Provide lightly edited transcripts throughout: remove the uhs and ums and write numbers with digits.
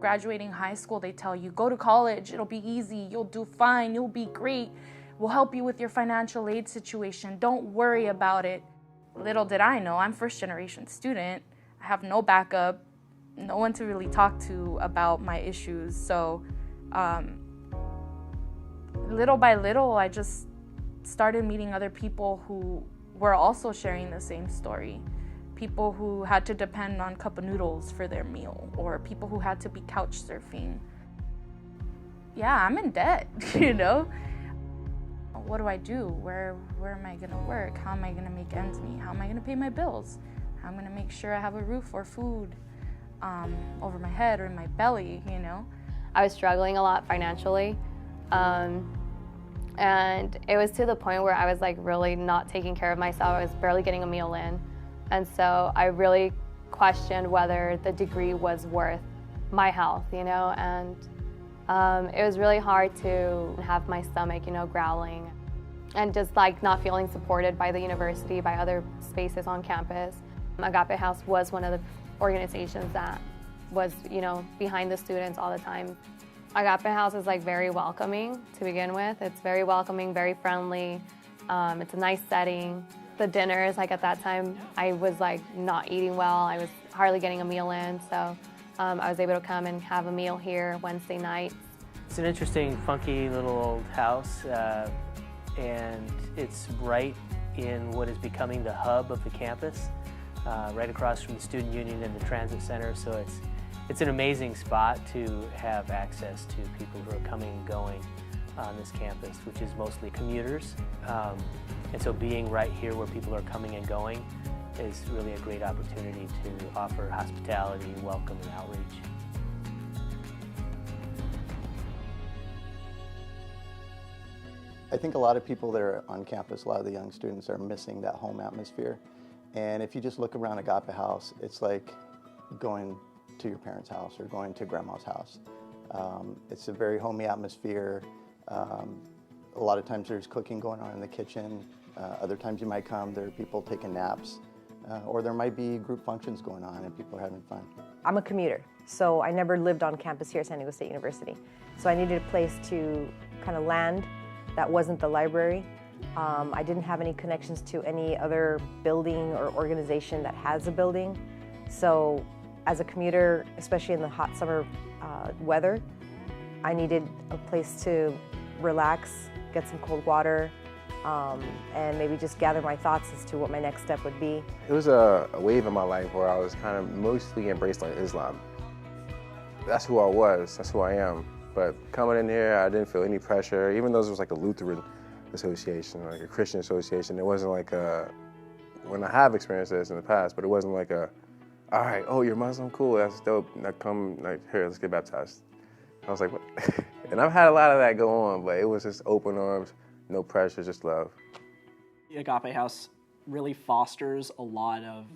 graduating high school, they tell you, go to college, it'll be easy, you'll do fine, you'll be great, we'll help you with your financial aid situation, don't worry about it. Little did I know, I'm first-generation student. I have no backup, no one to really talk to about my issues. So little by little, I just started meeting other people who were also sharing the same story. People who had to depend on cup of noodles for their meal, or people who had to be couch surfing. Yeah, I'm in debt, you know? What do I do? Where am I gonna work? How am I gonna make ends meet? How am I gonna pay my bills? How am I gonna make sure I have a roof or food over my head or in my belly, you know? I was struggling a lot financially. And it was to the point where I was like really not taking care of myself. I was barely getting a meal in. And so I really questioned whether the degree was worth my health, you know? And it was really hard to have my stomach, you know, growling and just like not feeling supported by the university, by other spaces on campus. Agape House was one of the organizations that was, you know, behind the students all the time. Agape House is like very welcoming to begin with. It's very welcoming, very friendly. It's a nice setting. The dinners, like at that time, I was like not eating well. I was hardly getting a meal in, so I was able to come and have a meal here Wednesday nights. It's an interesting, funky little old house, and it's right in what is becoming the hub of the campus, right across from the Student Union and the Transit Center. So it's an amazing spot to have access to people who are coming and going on this campus, which is mostly commuters. And so being right here where people are coming and going is really a great opportunity to offer hospitality, welcome, and outreach. I think a lot of people that are on campus, a lot of the young students are missing that home atmosphere. And if you just look around Agape House, it's like going to your parents' house or going to grandma's house. It's a very homey atmosphere. A lot of times there's cooking going on in the kitchen. Other times you might come, there are people taking naps, or there might be group functions going on and people are having fun. I'm a commuter, so I never lived on campus here at San Diego State University. So I needed a place to kind of land that wasn't the library. I didn't have any connections to any other building or organization that has a building. So as a commuter, especially in the hot summer weather, I needed a place to relax, get some cold water, and maybe just gather my thoughts as to what my next step would be. It was a wave in my life where I was kind of mostly embraced like Islam. That's who I was, that's who I am. But coming in here, I didn't feel any pressure, even though it was like a Lutheran association, like a Christian association. It wasn't like when I have experienced this in the past, but it wasn't like all right, oh, you're Muslim, cool, that's dope. Now come, like, here, let's get baptized. I was like, what? And I've had a lot of that go on, but it was just open arms, no pressure, just love. The Agape House really fosters a lot of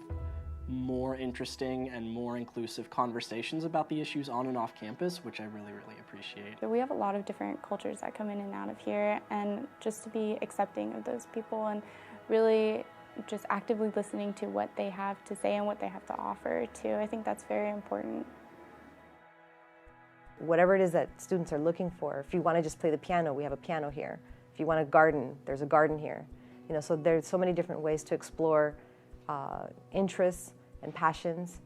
more interesting and more inclusive conversations about the issues on and off campus, which I really, really appreciate. We have a lot of different cultures that come in and out of here, and just to be accepting of those people and really just actively listening to what they have to say and what they have to offer too. I think that's very important. Whatever it is that students are looking for, if you want to just play the piano, we have a piano here. If you want to garden, there's a garden here. You know, so there's so many different ways to explore interests and passions.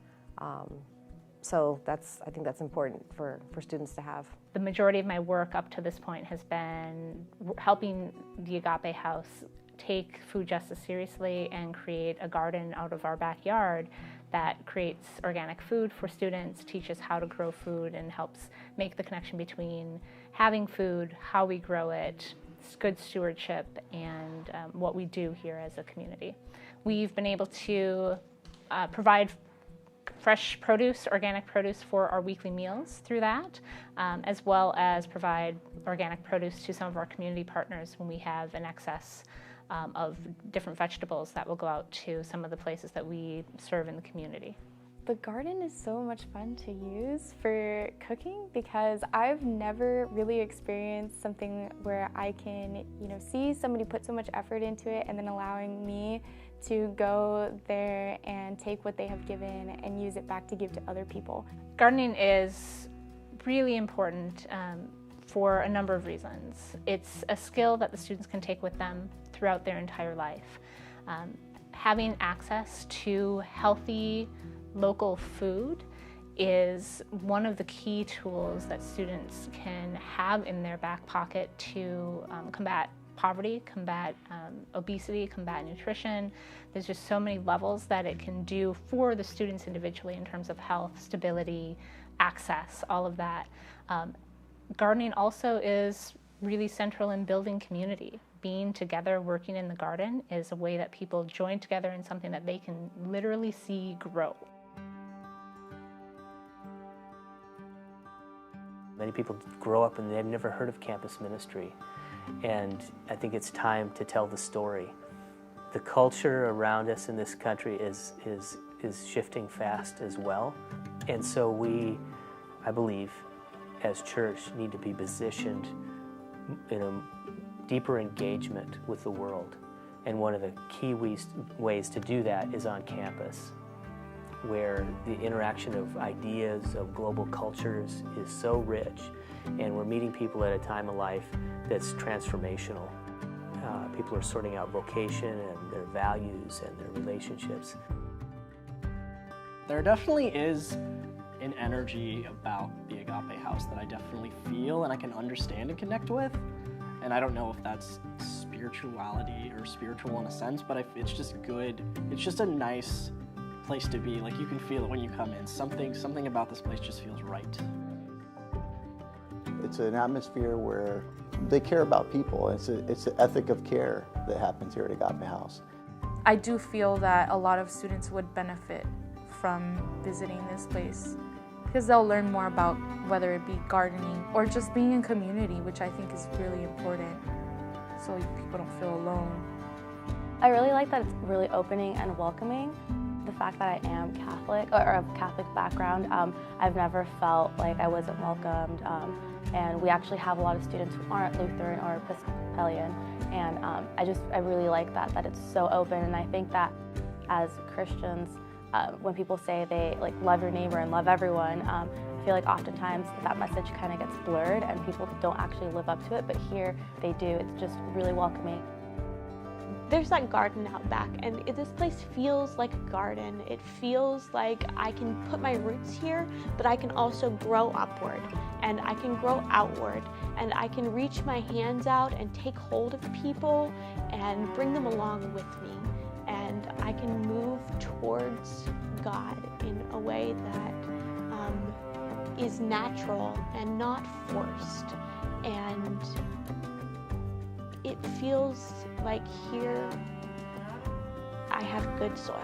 So I think that's important for students to have. The majority of my work up to this point has been helping the Agape House take food justice seriously and create a garden out of our backyard that creates organic food for students, teaches how to grow food, and helps make the connection between having food, how we grow it, good stewardship, and what we do here as a community. We've been able to provide fresh produce, organic produce for our weekly meals through that, as well as provide organic produce to some of our community partners when we have an excess of different vegetables that will go out to some of the places that we serve in the community. The garden is so much fun to use for cooking because I've never really experienced something where I can, see somebody put so much effort into it and then allowing me to go there and take what they have given and use it back to give to other people. Gardening is really important for a number of reasons. It's a skill that the students can take with them throughout their entire life. Having access to healthy local food is one of the key tools that students can have in their back pocket to combat poverty, combat obesity, combat nutrition. There's just so many levels that it can do for the students individually in terms of health, stability, access, all of that. Gardening also is really central in building community. Being together, working in the garden is a way that people join together in something that they can literally see grow. Many people grow up and they've never heard of campus ministry, and I think it's time to tell the story. The culture around us in this country is shifting fast as well, and so we, I believe, as church need to be positioned in a deeper engagement with the world. And one of the key ways to do that is on campus, where the interaction of ideas, of global cultures is so rich, and we're meeting people at a time of life that's transformational. People are sorting out vocation and their values and their relationships. There definitely is an energy about the Agape House that I definitely feel and I can understand and connect with. And I don't know if that's spirituality or spiritual in a sense, but it's just good. It's just a nice place to be. Like, you can feel it when you come in. Something about this place just feels right. It's an atmosphere where they care about people. It's an ethic of care that happens here at Agape House. I do feel that a lot of students would benefit from visiting this place because they'll learn more about whether it be gardening or just being in community, which I think is really important, so people don't feel alone. I really like that it's really opening and welcoming. The fact that I am Catholic, or of Catholic background, I've never felt like I wasn't welcomed. And we actually have a lot of students who aren't Lutheran or Episcopalian. And I really like that it's so open. And I think that as Christians, when people say they love your neighbor and love everyone, I feel like oftentimes that message kind of gets blurred and people don't actually live up to it, but here they do. It's just really welcoming. There's that garden out back, and this place feels like a garden. It feels like I can put my roots here, but I can also grow upward, and I can grow outward, and I can reach my hands out and take hold of people and bring them along with me. And I can move towards God in a way that is natural and not forced. And it feels like here I have good soil.